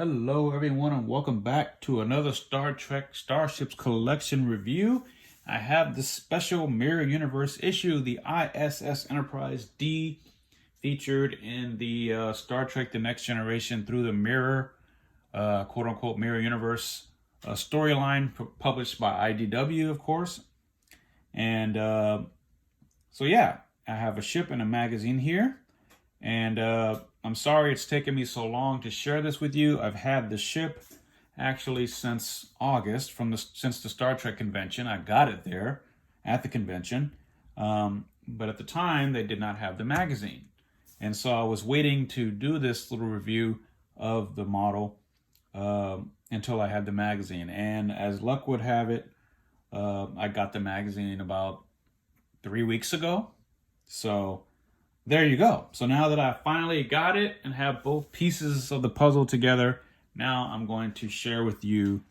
Hello everyone and welcome back to another Star Trek Starships collection review. I have this special Mirror Universe issue, the ISS Enterprise-D, featured in the Star Trek The Next Generation Through the Mirror, quote-unquote Mirror Universe storyline published by IDW, of course. And so yeah, I have a ship and a magazine here. And I'm sorry it's taken me so long to share this with you. I've had the ship actually since August, since the Star Trek convention. I got it there at the convention. But at the time, they did not have the magazine. And so I was waiting to do this little review of the model until I had the magazine. And as luck would have it, I got the magazine about 3 weeks ago. So there you go. So now that I finally got it and have both pieces of the puzzle together, now I'm going to share with you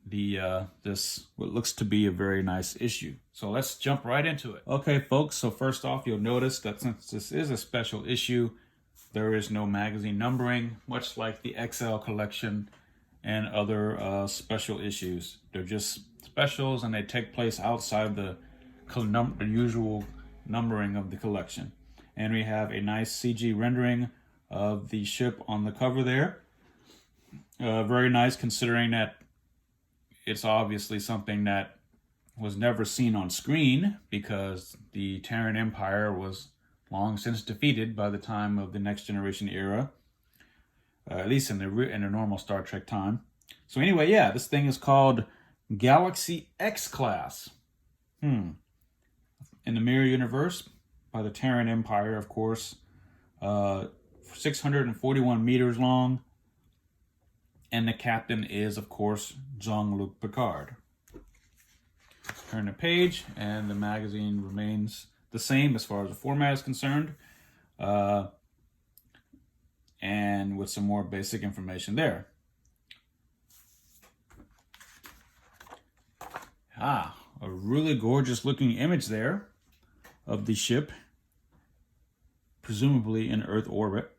the this what looks to be a very nice issue. So let's jump right into it. Okay, folks. So first off, you'll notice that since this is a special issue, there is no magazine numbering, much like the XL collection and other special issues. They're just specials, and they take place outside the usual numbering of the collection. And we have a nice CG rendering of the ship on the cover there. Very nice, considering that it's obviously something that was never seen on screen, because the Terran Empire was long since defeated by the time of the Next Generation era, at least in the normal Star Trek time. So anyway, yeah, this thing is called Galaxy X Class. In the Mirror Universe, by the Terran Empire, of course, 641 meters long, and the captain is, of course, Jean-Luc Picard. Turn the page, and the magazine remains the same as far as the format is concerned, and with some more basic information there. A really gorgeous looking image there of the ship, presumably in Earth orbit.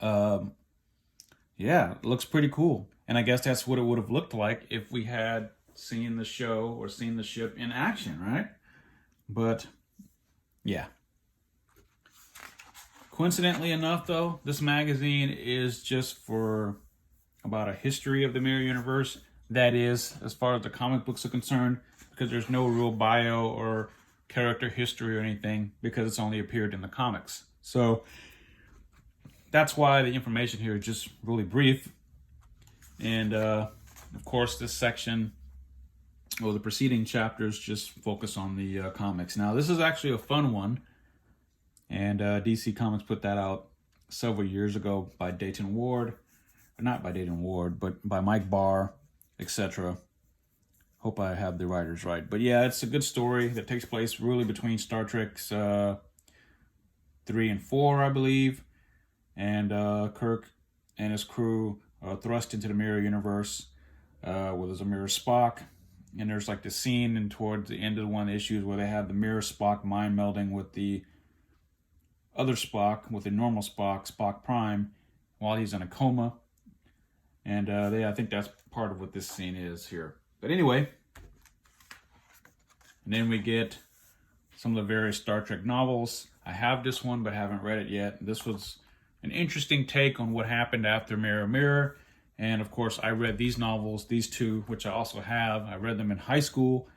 Yeah, it looks pretty cool. And I guess that's what it would have looked like if we had seen the show or seen the ship in action, right? But yeah. Coincidentally enough, though, this magazine is just for about a history of the Mirror Universe. That is, as far as the comic books are concerned, because there's no real bio or character history or anything, because it's only appeared in the comics. So that's why the information here is just really brief. And of course, this section, or the preceding chapters, just focus on the comics. Now, this is actually a fun one, and DC Comics put that out several years ago by Dayton Ward, or not by Dayton Ward, but by Mike Barr, etc. Hope I have the writers right. But yeah, it's a good story that takes place really between Star Trek's 3 and 4, I believe. And Kirk and his crew are thrust into the Mirror Universe, where there's a Mirror Spock. And there's like the scene and towards the end of one of the issues where they have the Mirror Spock mind melding with the other Spock, with the normal Spock, Spock Prime, while he's in a coma. And I think that's part of what this scene is here. But anyway, and then we get some of the various Star Trek novels. I have this one, but haven't read it yet. This was an interesting take on what happened after Mirror Mirror. And of course, I read these novels, these two, which I also have. I read them in high school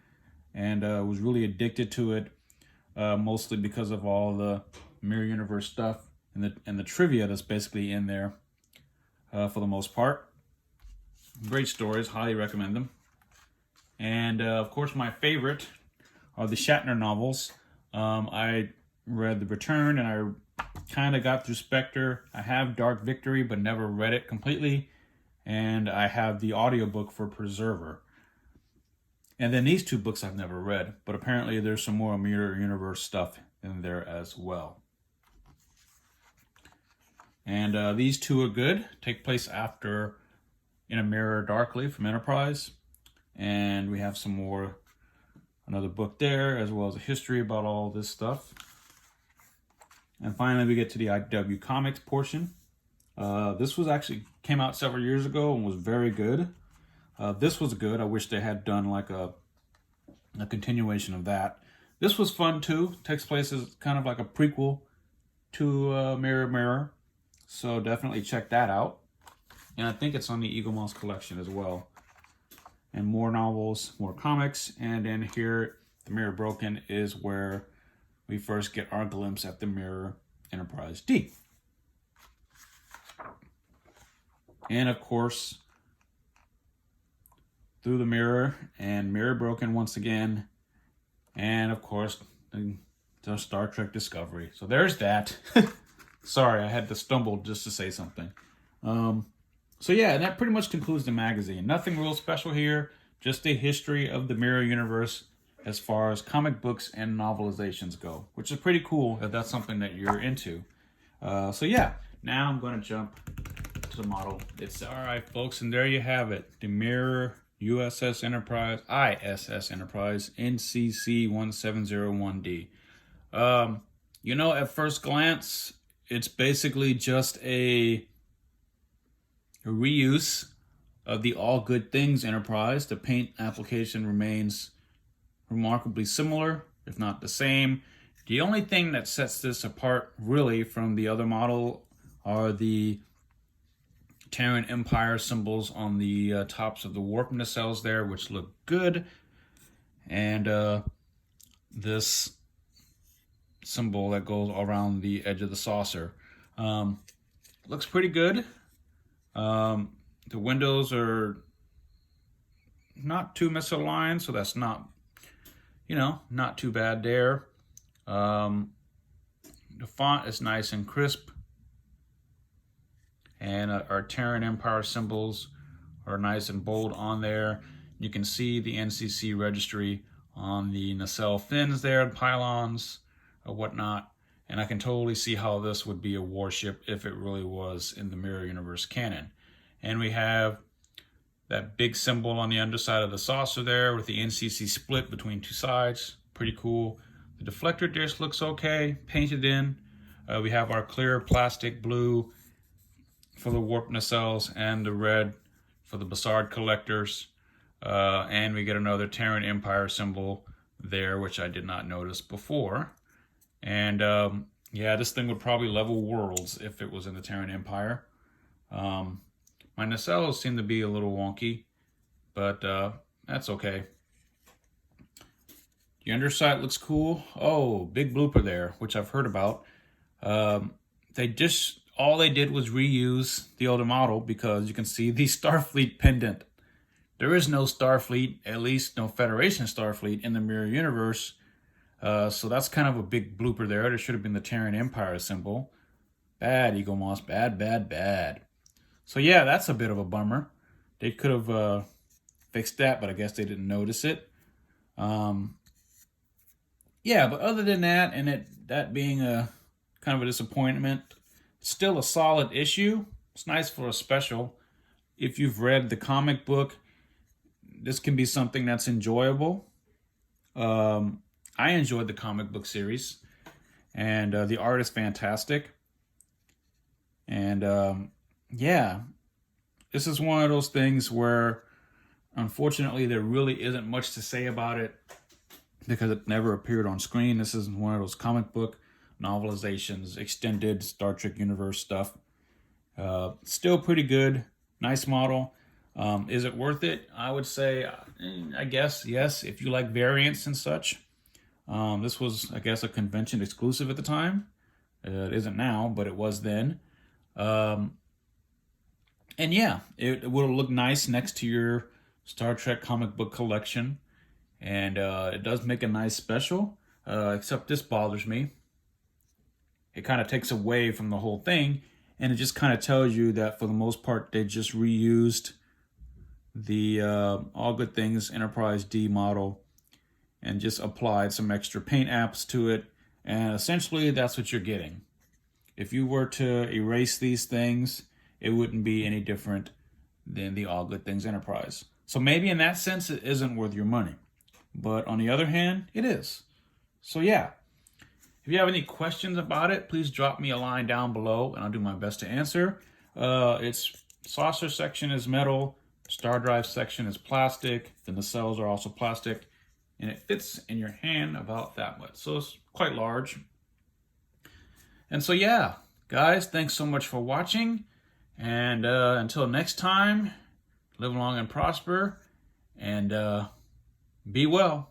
and was really addicted to it, mostly because of all the Mirror Universe stuff and the trivia that's basically in there for the most part. Great stories, highly recommend them. And of course, my favorite are the Shatner novels. I read The Return, and I kind of got through Spectre. I have Dark Victory, but never read it completely. And I have the audiobook for Preserver. And then these two books I've never read, but apparently there's some more Mirror Universe stuff in there as well. And these two are good. Take place after In a Mirror Darkly from Enterprise. And we have some more, another book there, as well as a history about all this stuff. And finally, we get to the IDW Comics portion. This was actually came out several years ago and was very good. This was good. I wish they had done like a continuation of that. This was fun too. Takes place as kind of like a prequel to Mirror Mirror. So definitely check that out. And I think it's on the Eaglemoss collection as well. And more novels, more comics. And then here, The Mirror Broken is where we first get our glimpse at the Mirror Enterprise-D. And of course, Through the Mirror and Mirror Broken once again. And of course, the Star Trek Discovery. So there's that. Sorry, I had to stumble just to say something. So yeah, that pretty much concludes the magazine. Nothing real special here. Just a history of the Mirror Universe as far as comic books and novelizations go. Which is pretty cool if that's something that you're into. So yeah, now I'm going to jump to the model. It's alright, folks, and there you have it. The Mirror ISS Enterprise NCC-1701-D. You know, at first glance, it's basically just a reuse of the All Good Things Enterprise. The paint application remains remarkably similar, if not the same. The only thing that sets this apart, really, from the other model are the Terran Empire symbols on the tops of the warp nacelles there, which look good. And this symbol that goes around the edge of the saucer looks pretty good. The windows are not too misaligned, so that's not, not too bad there. The font is nice and crisp. And our Terran Empire symbols are nice and bold on there. You can see the NCC registry on the nacelle fins there, pylons, or whatnot. And I can totally see how this would be a warship if it really was in the Mirror Universe canon. And we have that big symbol on the underside of the saucer there with the NCC split between two sides. Pretty cool. The deflector dish looks okay, painted in. We have our clear plastic blue for the warp nacelles and the red for the Bassard collectors. And we get another Terran Empire symbol there, which I did not notice before. And yeah, this thing would probably level worlds if it was in the Terran Empire. My nacelles seem to be a little wonky, but that's okay. The underside looks cool. Oh, big blooper there, which I've heard about. All they did was reuse the older model because you can see the Starfleet pendant. There is no Starfleet, at least no Federation Starfleet in the Mirror Universe. So that's kind of a big blooper there. There should have been the Terran Empire symbol. Bad, Eaglemoss. Bad, bad, bad. So yeah, that's a bit of a bummer. They could have fixed that, but I guess they didn't notice it. Yeah, but other than that, and that being a kind of a disappointment, still a solid issue. It's nice for a special. If you've read the comic book, this can be something that's enjoyable. I enjoyed the comic book series, and the art is fantastic. And yeah, this is one of those things where, unfortunately, there really isn't much to say about it because it never appeared on screen. This is one of those comic book novelizations, extended Star Trek universe stuff. Still pretty good. Nice model. Is it worth it? I would say, I guess, yes, if you like variants and such. This was, I guess, a convention exclusive at the time. It isn't now, but it was then. And yeah, it will look nice next to your Star Trek comic book collection. And it does make a nice special, except this bothers me. It kind of takes away from the whole thing, and it just kind of tells you that for the most part, they just reused the All Good Things Enterprise-D model and just applied some extra paint apps to it, and essentially that's what you're getting. If you were to erase these things, it wouldn't be any different than the All Good Things Enterprise. So maybe in that sense, it isn't worth your money. But on the other hand, it is. So yeah, if you have any questions about it, please drop me a line down below and I'll do my best to answer. Its saucer section is metal, star drive section is plastic, then the cells are also plastic, and it fits in your hand about that much. So it's quite large. And so yeah, guys, thanks so much for watching. And until next time, live long and prosper, and be well.